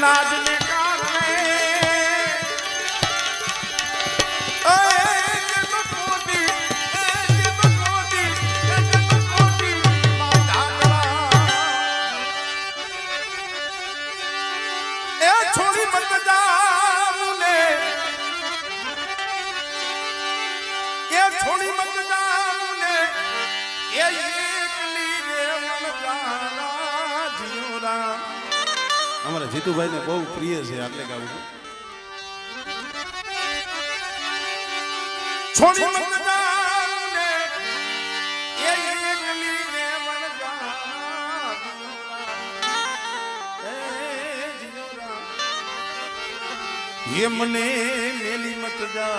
અનાજને કારણે છોડી મત જામને એ છોડી મત જામને એ એકલી રે મનજારા જીવરા અમારા જીતુભાઈ ને બહુ પ્રિય છે એટલે ગાવું છોડી મત જામને એ એકલી રે મનજારા ये मने मेली मत जा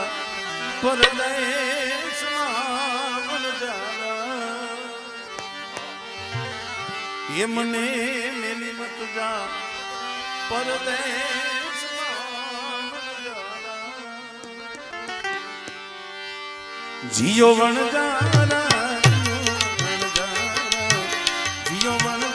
परदेश मन जाना ये मने मेली मत जा परदेश मन जाना जियो वन जाना जियो वन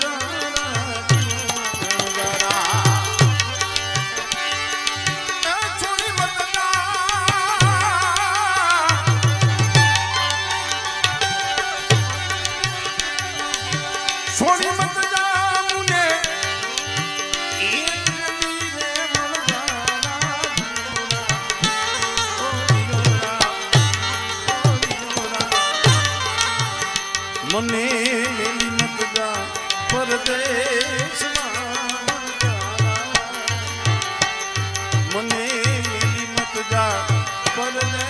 છોડી મત જામને મને મેલી મત જા પરદેશમાં મને મેલી મત જા પરદેશમાં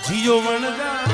જીઓ વણ જા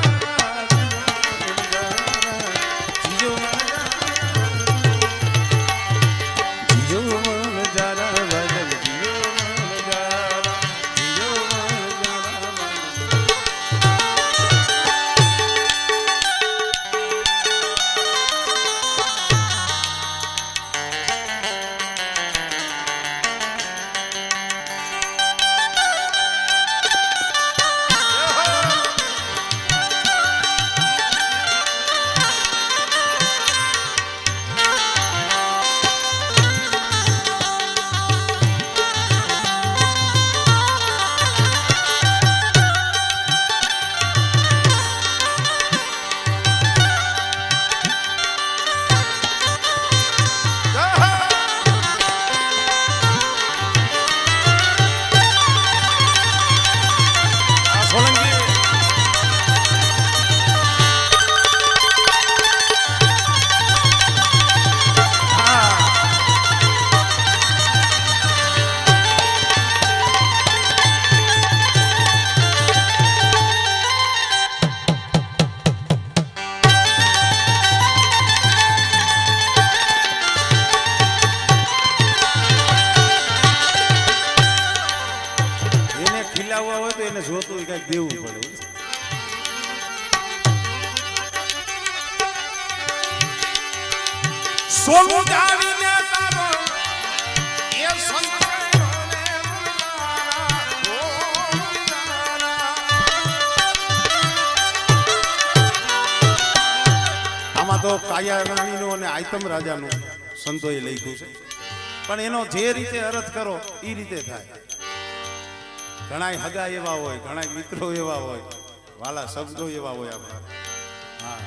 જોતું કઈક દેવું પડે સોનું જાણીને તારો એ સંતોને આમાં તો કાયા રાણીનો અને આયતમ રાજાનું સંતોએ લખ્યું છે પણ એનો જે રીતે અર્થ કરો એ રીતે થાય ઘણા હગા એવા હોય ઘણા મિત્રો એવા હોય વાલા શબ્દો એવા હોય આપણા હા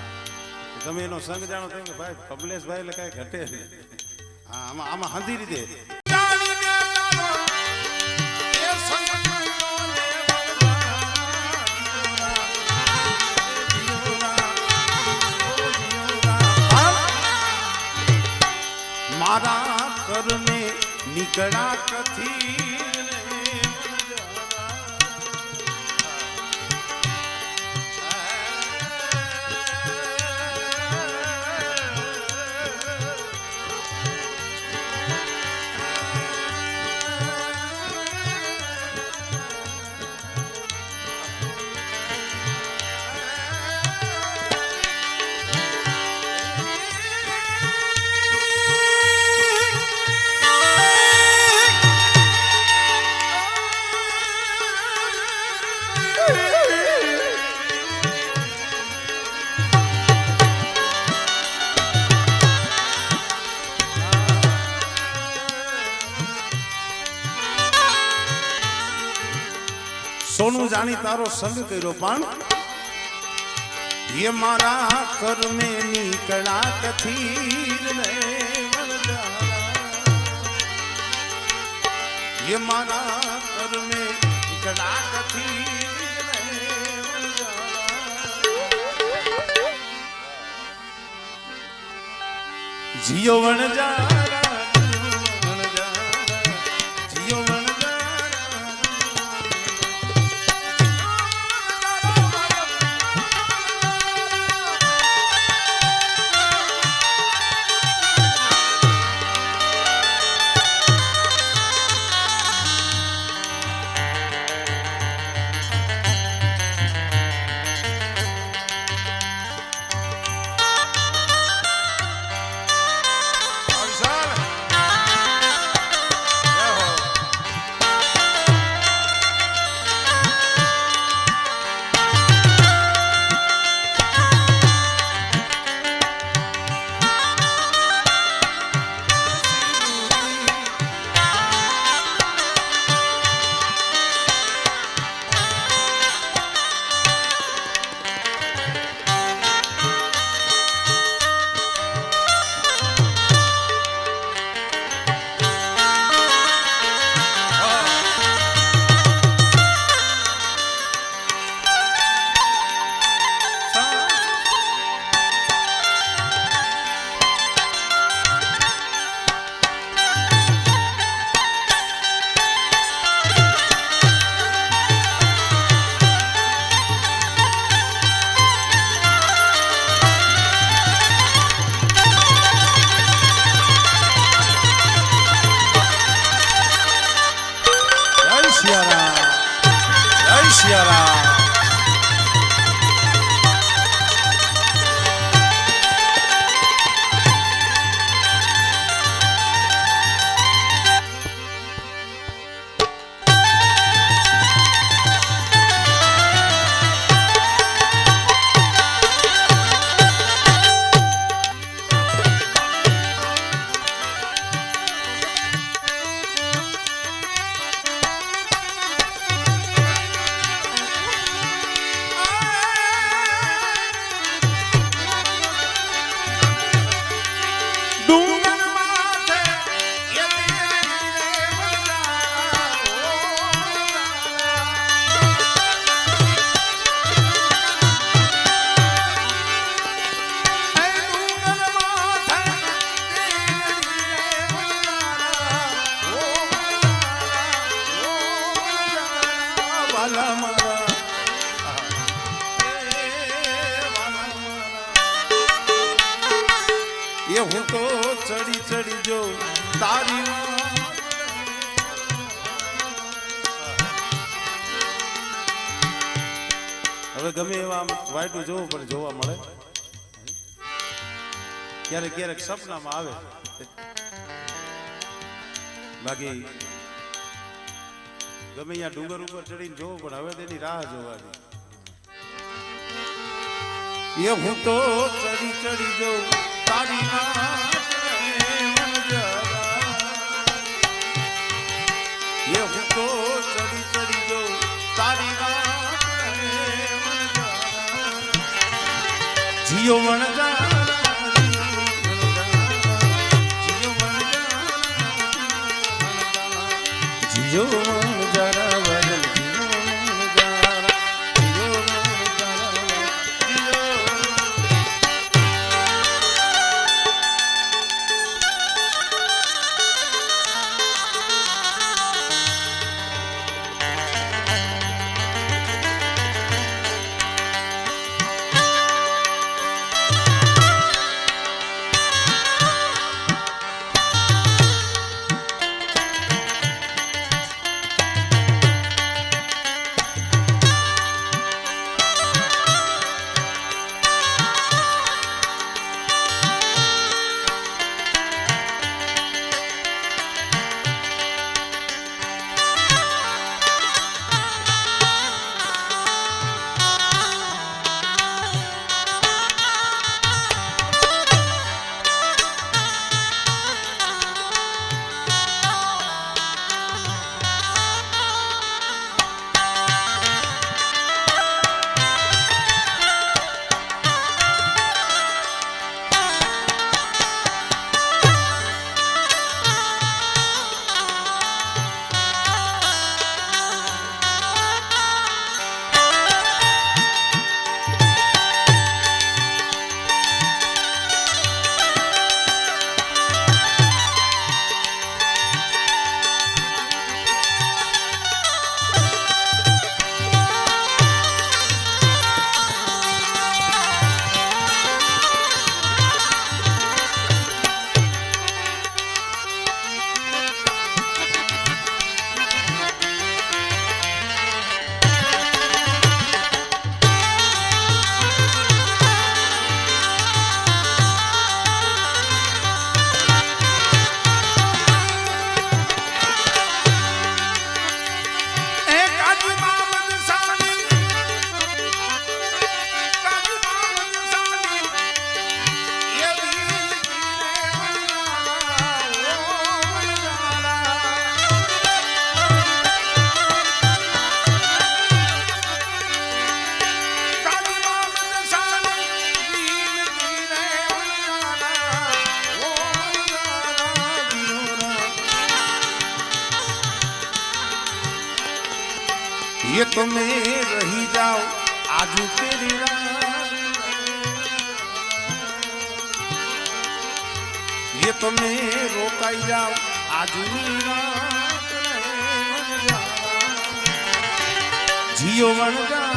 તમે એનો સંગ જાણો તેમ કે ભાઈ કમલેશભાઈ એટલે કઈ ઘટે નહીં હા આમાં હંધી રીતે મારા કરને નીકળા કથી સોનું જાણી તારો સંગ કર્યો પણ ये मारा कर में निकला कथीर ने ये मारा कर में निकला कथीर ने जियो वन जा ये हूँ तो चढ़ी चढ़ी जो तारी હવે ગમે એવા વાઈટું જોવું પણ જોવા મળે ક્યારેક ક્યારેક સપનામાં આવે બાકી ગમે અહીંયા ડુંગર ઉપર ચડીને જોવું પણ હવે તેની રાહ જોવાની ये हूँ तो चढ़ी चढ़ी जो तारी ये हूँ तो चढ़ी चढ़ी जो तारी जियो मन जा जियो मन जरा ये તમે રહી જાઓ આજુ તેરી રાત ये તમે રોકાઈ જાઓ આજુની રાત જીઓ વણજા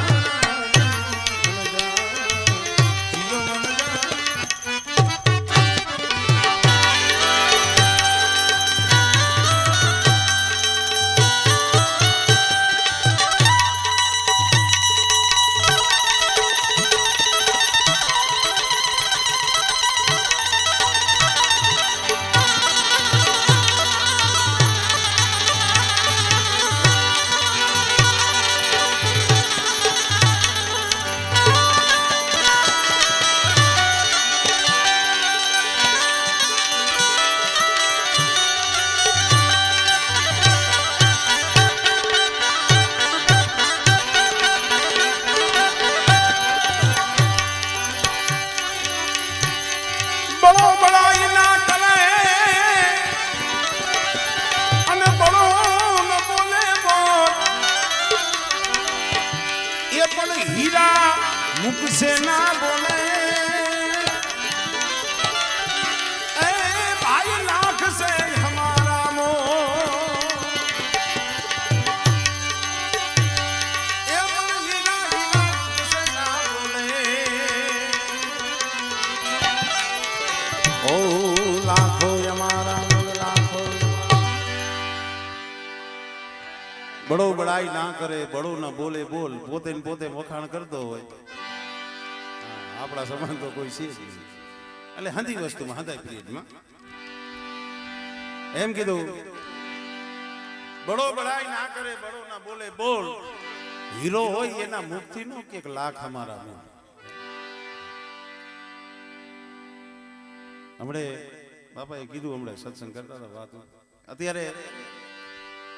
मुख से ना बोले ए भाई लाख से हमारा मोह ए हीरा हीरा मुख से ना बोले ओ लाखों हमारा लाखों बड़ो बड़ाई ना करे बड़ो ना बोले बोल पोते ने पोते वखाण करतो होय આપણા સમાન તો કોઈ છે એટલે હંધી વસ્તુમાં હંધાય પિરિયડમાં એમ કીધું બડો બડાઈ ના કરે બડો ના બોલે બોલ હીરો હોય એના મુખથી નો કે લાખ અમારા મુખ હમણે બાપાએ કીધું હમણે સત્સંગ કરતા હતા વાત અત્યારે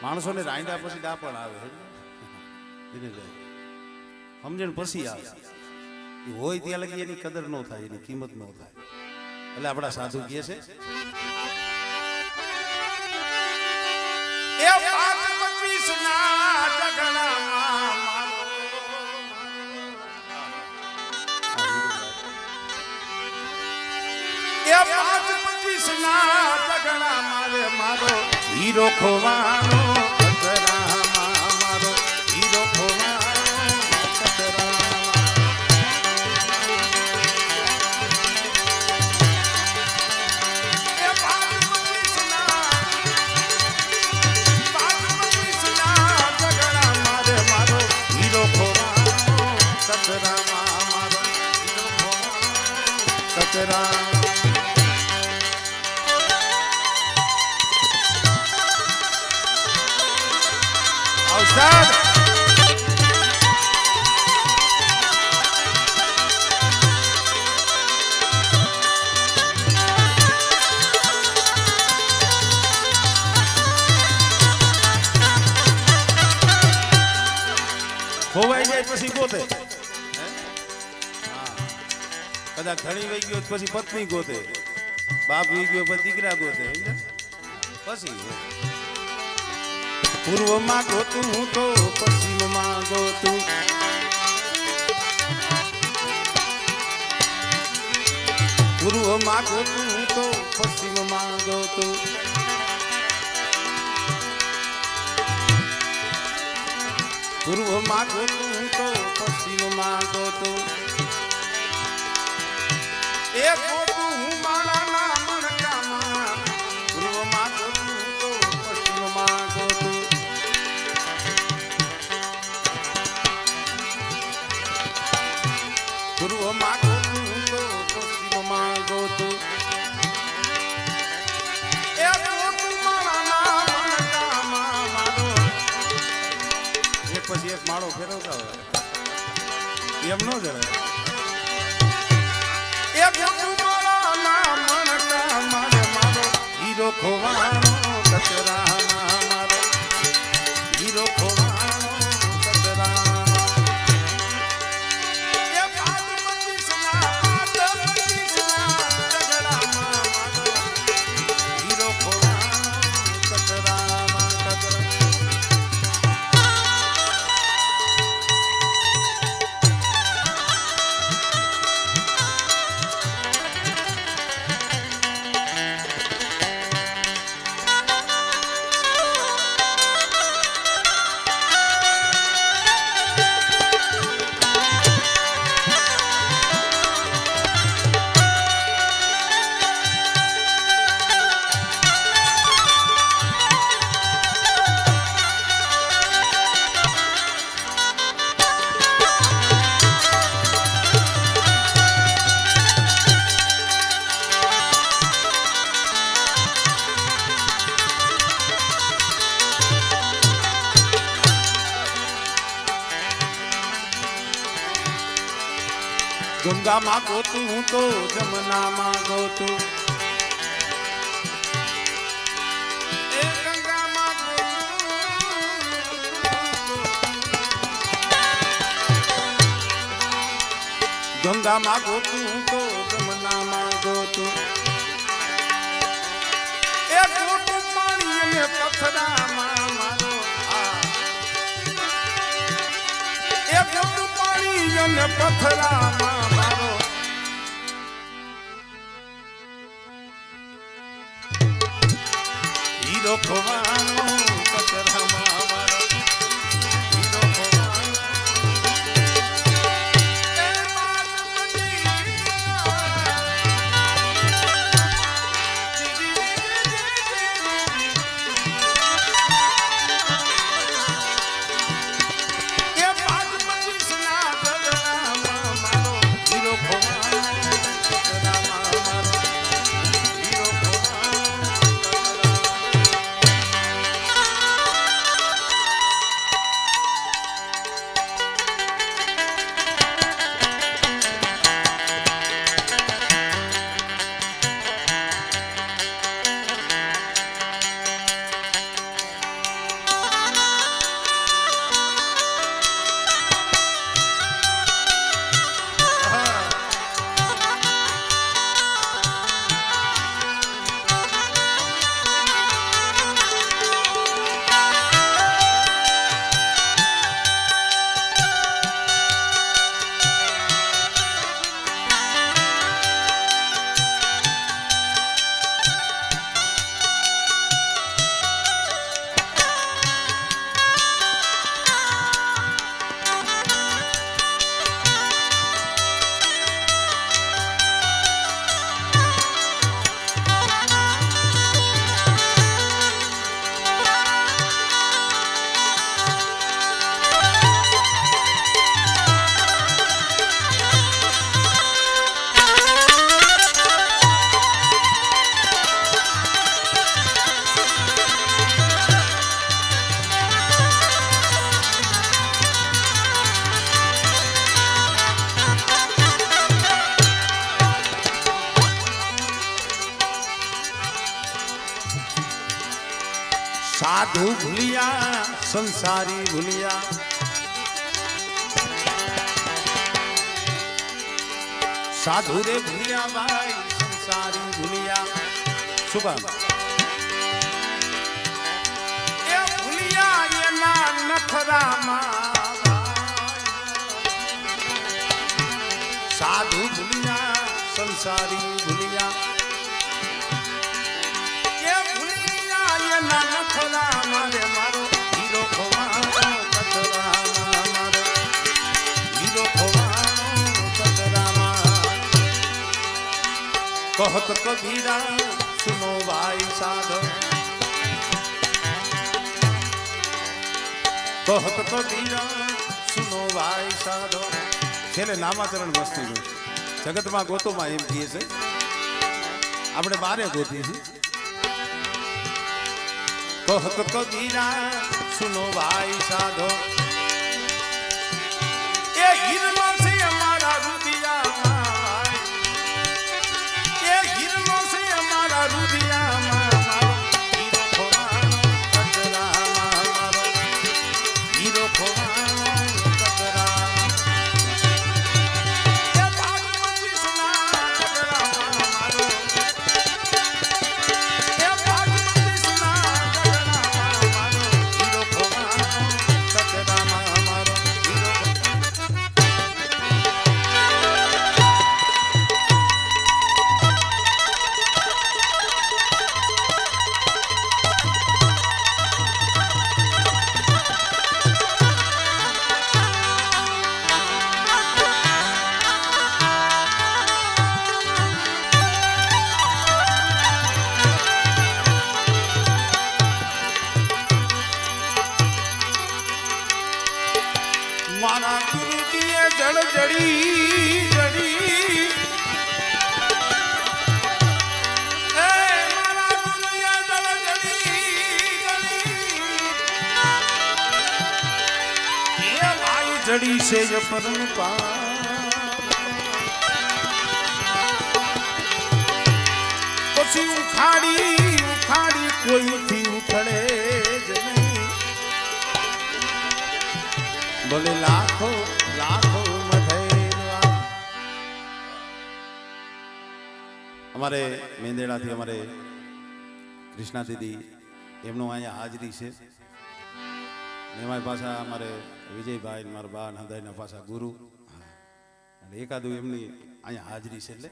માણસોને રાંડા પછી ડાપણ આવે સમજણ પછી આવે હોય ત્યાં લગી એની કદર ન થાય એની કિંમત ન થાય એટલે આપણા સાધુ કહે છે એ 5-25 ના ઝઘડામાં એ 5-25 ના ઝઘડા મારે મારો હીરો ખોવાનો ખતરામાં મારો હીરો ખોવાનો ખતરા અવસાદ ખોવાઈ જાય પછી ગોતે કદાચ ધણી વહી ગયો પછી પત્ની ગોતે બાપ વહી ગયો પછી દીકરા ગોતે પછી પૂર્વમાં ગોતું હું તો પશ્ચિમમાં ગોતું પૂર્વમાં ગોતું હું તો પશ્ચિમમાં ગોતું પૂર્વમાં ગોતું હું તો પશ્ચિમમાં ગોતું એ ગોતું હું માળાના મણકામાં પૂર્વમાં ગોતું હું તો પશ્ચિમમાં ગોતું પૂર્વમાં ગોતું હું તો પશ્ચિમમાં ગોતું એ ગોતું માળાના મણકામાં મારો એક પછી એક માળો ફેરવતા હોય એમ ન જણાય હીરો ખોવાનો કચરામાં મારો હીરો ખોવાનો ગંગામાં ગોતું હું તો જમનામાં ગોતું ગંગામાં ગોતું તો જમનામાં ગોતું એ ગોતું પાણી અને પથરામાં મારો એ ગોતું પાણી અને પથરામાં મારો હીરો ખોવાનો પથરામાં મારો હીરો ખોવાનો साधु भूलिया संसारी भूलिया साधु रे भूलिया भाई संसारी भूलिया सुबह ये भूलिया ये ना नखरा साधु भूलिया संसारी भूलिया मारे मारो हीरो खोवानो कतरा मारो हीरो खोवानो कतरा कहत कबीरा सुनो भाई साधो कहत कबीरा सुनो भाई साधो छेले नामाचरण वस्तु जगत में गोतो में एम कहे छे आपणे बारे गोती छे कहत कबीरा सुनो भाई साधो ये हिरनो से हमारा रुदिया ये हिरनो से हमारा रुदिया हीरो खोवानो कतरा मारो हीरो खोवानो कतरा ये भागवती सुना कतरा मारो ये भागवती सुना मारा गुरु दिए जड़ जड़ी जड़ी मारा गुरु ये जड़ जड़ी जड़ी ये भाई जड़ी से ये परम पा ડોસી ઉખાડી ઉખાડી કોઈથી ઉખડે જ નહીં. ભલે લાખો લાખો મધેરવા. અમારે મેંદેડાથી અમારે કૃષ્ણા દીદી એમનું અહીંયા હાજરી છે. એમાં પાછા અમારે વિજયભાઈ મારા બા નંદાઈના પાછા ગુરુ એકાદું એમની અહીંયા હાજરી છે એટલે